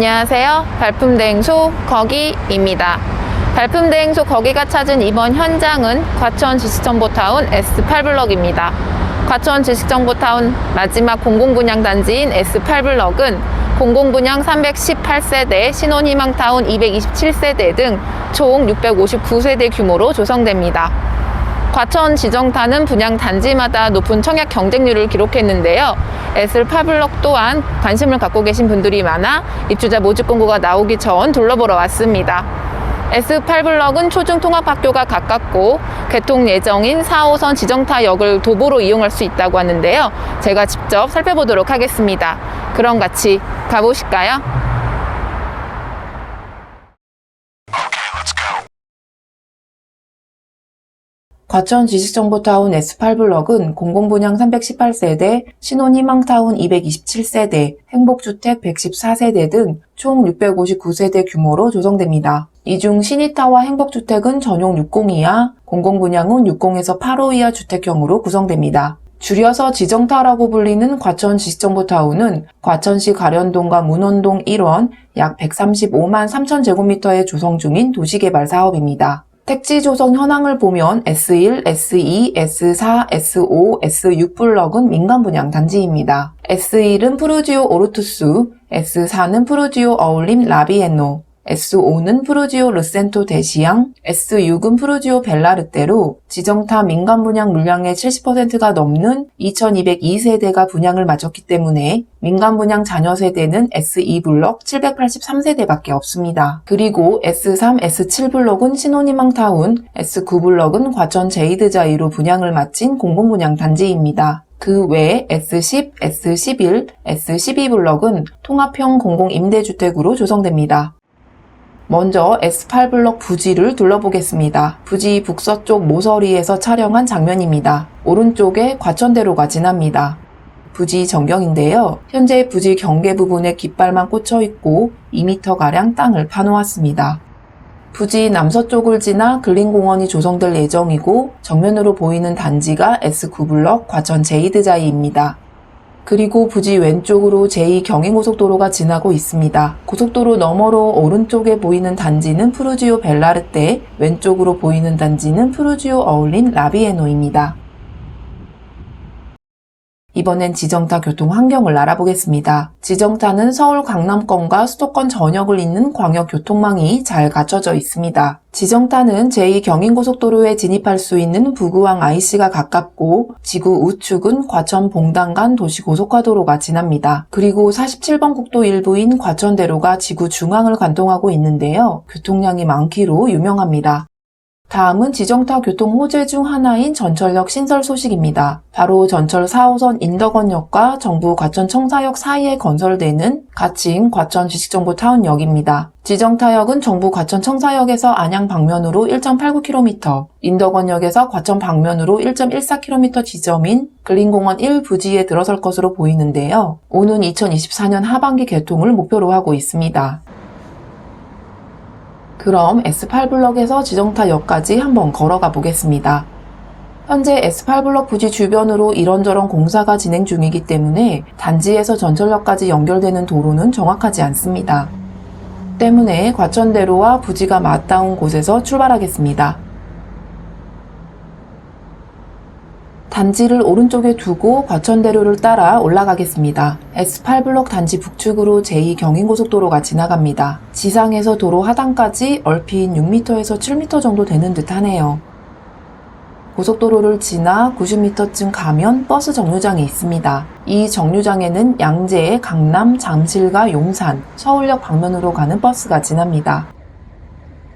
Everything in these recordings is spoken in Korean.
안녕하세요. 발품대행소 거기입니다. 발품대행소 거기가 찾은 이번 현장은 과천 지식정보타운 S8블럭입니다. 과천 지식정보타운 마지막 공공분양단지인 S8블럭은 공공분양 318세대, 신혼희망타운 227세대 등 총 659세대 규모로 조성됩니다. 과천 지정타는 분양 단지마다 높은 청약 경쟁률을 기록했는데요. S8블럭 또한 관심을 갖고 계신 분들이 많아 입주자 모집 공고가 나오기 전 둘러보러 왔습니다. S8블럭은 초중통합학교가 가깝고 개통 예정인 4호선 지정타역을 도보로 이용할 수 있다고 하는데요. 제가 직접 살펴보도록 하겠습니다. 그럼 같이 가보실까요? 과천 지식정보타운 S8블럭은 공공분양 318세대, 신혼희망타운 227세대, 행복주택 114세대 등 총 659세대 규모로 조성됩니다. 이 중 신이타와 행복주택은 전용 60 이하, 공공분양은 60에서 8호 이하 주택형으로 구성됩니다. 줄여서 지정타라고 불리는 과천 지식정보타운은 과천시 가련동과 문원동 1원 약 135만 3천 제곱미터에 조성 중인 도시개발 사업입니다. 택지 조성 현황을 보면 S1, S2, S4, S5, S6블럭은 민간 분양 단지입니다. S1은 푸르지오 오르투스, S4는 푸르지오 어울림 라비에노, S5는 푸르지오 르센토 대시양, S6은 푸르지오 벨라르테로 지정타 민간 분양 물량의 70%가 넘는 2202세대가 분양을 마쳤기 때문에 민간 분양 잔여 세대는 S2블럭 783세대밖에 없습니다. 그리고 S3, S7블럭은 신혼희망타운, S9블럭은 과천 제이드자이로 분양을 마친 공공분양 단지입니다. 그 외 S10, S11, S12블럭은 통합형 공공임대주택으로 조성됩니다. 먼저 S8블럭 부지를 둘러보겠습니다. 부지 북서쪽 모서리에서 촬영한 장면입니다. 오른쪽에 과천대로가 지납니다. 부지 전경인데요. 현재 부지 경계 부분에 깃발만 꽂혀 있고 2m가량 땅을 파놓았습니다. 부지 남서쪽을 지나 근린공원이 조성될 예정이고 정면으로 보이는 단지가 S9블럭 과천 제이드자이입니다. 그리고 부지 왼쪽으로 제2경인고속도로가 지나고 있습니다. 고속도로 너머로 오른쪽에 보이는 단지는 푸르지오 벨라르테, 왼쪽으로 보이는 단지는 푸르지오 어울림 라비에노입니다. 이번엔 지정타 교통 환경을 알아보겠습니다. 지정타는 서울 강남권과 수도권 전역을 잇는 광역교통망이 잘 갖춰져 있습니다. 지정타는 제2경인고속도로에 진입할 수 있는 부구항 IC가 가깝고 지구 우측은 과천 봉당 간 도시고속화도로가 지납니다. 그리고 47번 국도 일부인 과천대로가 지구 중앙을 관통하고 있는데요. 교통량이 많기로 유명합니다. 다음은 지정타 교통 호재 중 하나인 전철역 신설 소식입니다. 바로 전철 4호선 인덕원역과 정부 과천 청사역 사이에 건설되는 가칭 과천 지식정보타운역입니다. 지정타역은 정부 과천 청사역에서 안양 방면으로 1.89km, 인덕원역에서 과천 방면으로 1.14km 지점인 근린공원 1 부지에 들어설 것으로 보이는데요. 오는 2024년 하반기 개통을 목표로 하고 있습니다. 그럼 S8블럭에서 지정타역까지 한번 걸어가 보겠습니다. 현재 S8블럭 부지 주변으로 이런저런 공사가 진행 중이기 때문에 단지에서 전철역까지 연결되는 도로는 정확하지 않습니다. 때문에 과천대로와 부지가 맞닿은 곳에서 출발하겠습니다. 단지를 오른쪽에 두고 과천대로를 따라 올라가겠습니다. S8블럭 단지 북측으로 제2경인고속도로가 지나갑니다. 지상에서 도로 하단까지 얼핏 6m에서 7m 정도 되는 듯 하네요. 고속도로를 지나 90m쯤 가면 버스 정류장이 있습니다. 이 정류장에는 양재, 강남, 잠실과 용산, 서울역 방면으로 가는 버스가 지납니다.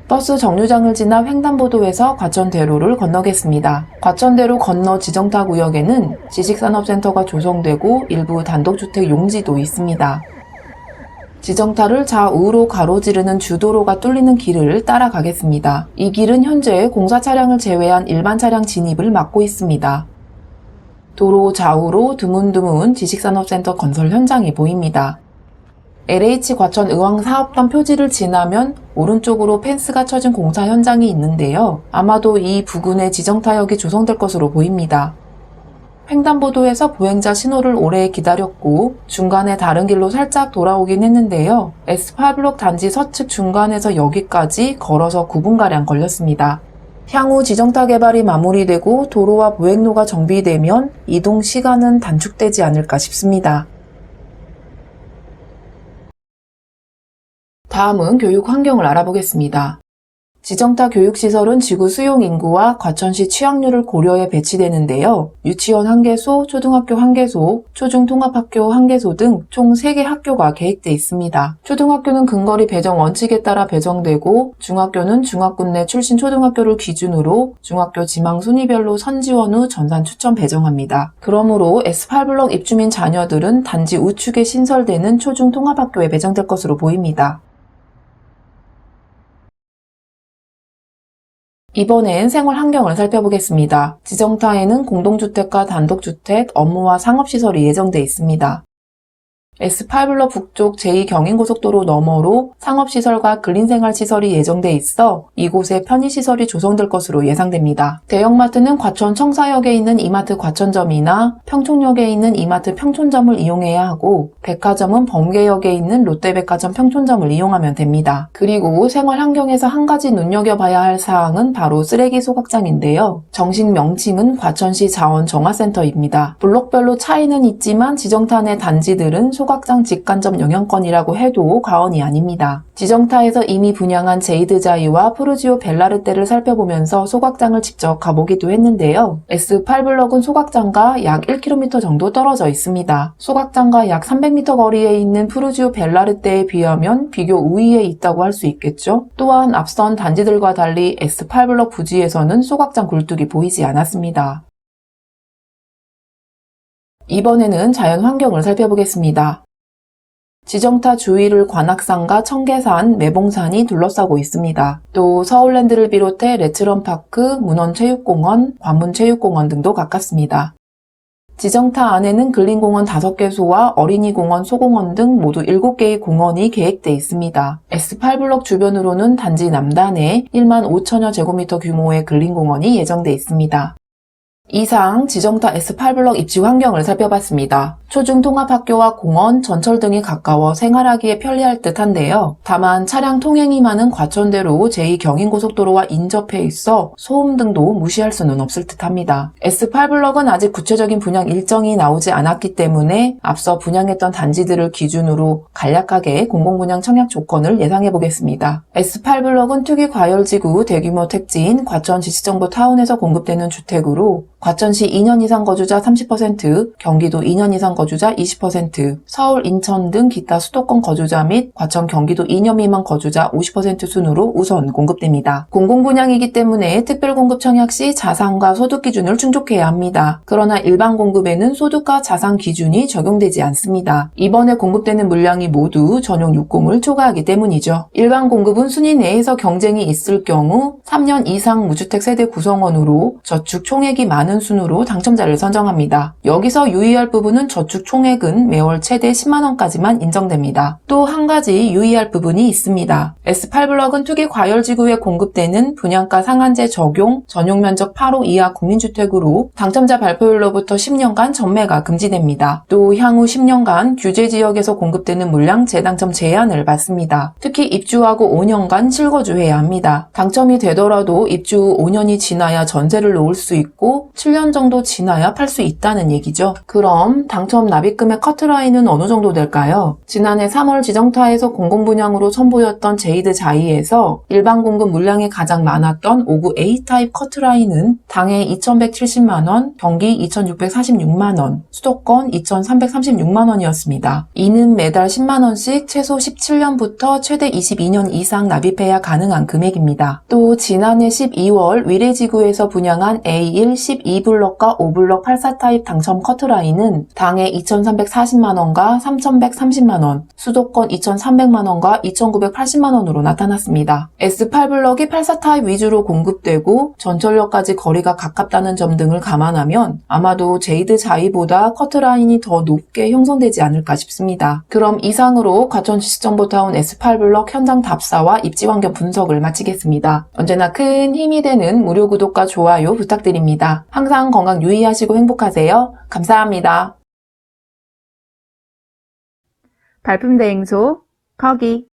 버스 정류장을 지나 횡단보도에서 과천대로를 건너겠습니다. 과천대로 건너 지정타 구역에는 지식산업센터가 조성되고 일부 단독주택 용지도 있습니다. 지정타를 좌우로 가로지르는 주도로가 뚫리는 길을 따라가겠습니다. 이 길은 현재 공사 차량을 제외한 일반 차량 진입을 막고 있습니다. 도로 좌우로 드문드문 지식산업센터 건설 현장이 보입니다. LH 과천 의왕 사업단 표지를 지나면 오른쪽으로 펜스가 쳐진 공사 현장이 있는데요. 아마도 이 부근에 지정타역이 조성될 것으로 보입니다. 횡단보도에서 보행자 신호를 오래 기다렸고 중간에 다른 길로 살짝 돌아오긴 했는데요. S8블록 단지 서측 중간에서 여기까지 걸어서 9분가량 걸렸습니다. 향후 지정타 개발이 마무리되고 도로와 보행로가 정비되면 이동 시간은 단축되지 않을까 싶습니다. 다음은 교육 환경을 알아보겠습니다. 지정타 교육시설은 지구 수용 인구와 과천시 취약률을 고려해 배치되는데요. 유치원 1개소, 초등학교 1개소, 초중통합학교 1개소 등 총 3개 학교가 계획돼 있습니다. 초등학교는 근거리 배정 원칙에 따라 배정되고 중학교는 중학군 내 출신 초등학교를 기준으로 중학교 지망 순위별로 선지원 후 전산 추천 배정합니다. 그러므로 S8블록 입주민 자녀들은 단지 우측에 신설되는 초중통합학교에 배정될 것으로 보입니다. 이번엔 생활 환경을 살펴보겠습니다. 지정타에는 공동주택과 단독주택, 업무와 상업시설이 예정돼 있습니다. S8블록 북쪽 제2경인고속도로 너머로 상업시설과 근린생활시설이 예정돼 있어 이곳에 편의시설이 조성될 것으로 예상됩니다. 대형마트는 과천 청사역에 있는 이마트 과천점이나 평촌역에 있는 이마트 평촌점을 이용해야 하고 백화점은 범계역에 있는 롯데백화점 평촌점을 이용하면 됩니다. 그리고 생활환경에서 한 가지 눈여겨봐야 할 사항은 바로 쓰레기 소각장인데요. 정식 명칭은 과천시 자원정화센터입니다. 블록별로 차이는 있지만 지정타 내 단지들은 소각장 직간접 영향권이라고 해도 과언이 아닙니다. 지정타에서 이미 분양한 제이드자이와 푸르지오 벨라르테를 살펴보면서 소각장을 직접 가보기도 했는데요. S8블록은 소각장과 약 1km 정도 떨어져 있습니다. 소각장과 약 300m 거리에 있는 푸르지오 벨라르테에 비하면 비교 우위에 있다고 할 수 있겠죠. 또한 앞선 단지들과 달리 S8블록 부지에서는 소각장 굴뚝이 보이지 않았습니다. 이번에는 자연 환경을 살펴보겠습니다. 지정타 주위를 관악산과 청계산, 매봉산이 둘러싸고 있습니다. 또 서울랜드를 비롯해 레츠런파크, 문원체육공원, 관문체육공원 등도 가깝습니다. 지정타 안에는 근린공원 5개소와 어린이공원, 소공원 등 모두 7개의 공원이 계획돼 있습니다. S8블록 주변으로는 단지 남단에 1만 5천여 제곱미터 규모의 근린공원이 예정돼 있습니다. 이상 지정타 S8블록 입지 환경을 살펴봤습니다. 초중통합학교와 공원, 전철 등이 가까워 생활하기에 편리할 듯한데요. 다만 차량 통행이 많은 과천대로 제2경인고속도로와 인접해 있어 소음 등도 무시할 수는 없을 듯합니다. S8블록은 아직 구체적인 분양 일정이 나오지 않았기 때문에 앞서 분양했던 단지들을 기준으로 간략하게 공공분양 청약 조건을 예상해보겠습니다. S8블록은 투기 과열지구 대규모 택지인 과천 지식정보타운에서 공급되는 주택으로 과천시 2년 이상 거주자 30%, 경기도 2년 이상 거주자 20%, 서울, 인천 등 기타 수도권 거주자 및 과천 경기도 2년 미만 거주자 50% 순으로 우선 공급됩니다. 공공분양이기 때문에 특별공급 청약 시 자산과 소득 기준을 충족해야 합니다. 그러나 일반 공급에는 소득과 자산 기준이 적용되지 않습니다. 이번에 공급되는 물량이 모두 전용 60을 초과하기 때문이죠. 일반 공급은 순위 내에서 경쟁이 있을 경우 3년 이상 무주택 세대 구성원으로 저축 총액이 많은 순으로 당첨자를 선정합니다. 여기서 유의할 부분은 저축 총액은 매월 최대 10만원까지만 인정됩니다. 또 한 가지 유의할 부분이 있습니다. S8블록은 투기 과열지구에 공급되는 분양가 상한제 적용 전용 면적 8호 이하 국민주택으로 당첨자 발표일로부터 10년간 전매가 금지됩니다. 또 향후 10년간 규제지역에서 공급되는 물량 재당첨 제한을 받습니다. 특히 입주하고 5년간 실거주해야 합니다. 당첨이 되더라도 입주 후 5년이 지나야 전세를 놓을 수 있고 7년 정도 지나야 팔 수 있다는 얘기죠. 그럼 당첨 납입금의 커트라인은 어느 정도 될까요? 지난해 3월 지정타에서 공공분양으로 선보였던 제이드자이에서 일반 공급 물량이 가장 많았던 5구 A타입 커트라인은 당해 2,170만원, 경기 2,646만원, 수도권 2,336만원이었습니다. 이는 매달 10만원씩 최소 17년부터 최대 22년 이상 납입해야 가능한 금액입니다. 또 지난해 12월 위례지구에서 분양한 A1 12블럭과 5블럭 84타입 당첨 커트라인은 당해 2,340만원과 3,130만원, 수도권 2,300만원과 2,980만원으로 나타났습니다. S8블럭이 84타입 위주로 공급되고 전철역까지 거리가 가깝다는 점 등을 감안하면 아마도 제이드자이보다 커트라인이 더 높게 형성되지 않을까 싶습니다. 그럼 이상으로 과천 지식정보타운 S8블럭 현장 답사와 입지환경 분석을 마치겠습니다. 언제나 큰 힘이 되는 무료 구독과 좋아요 부탁드립니다. 항상 건강 유의하시고 행복하세요. 감사합니다. 발품대행소 커기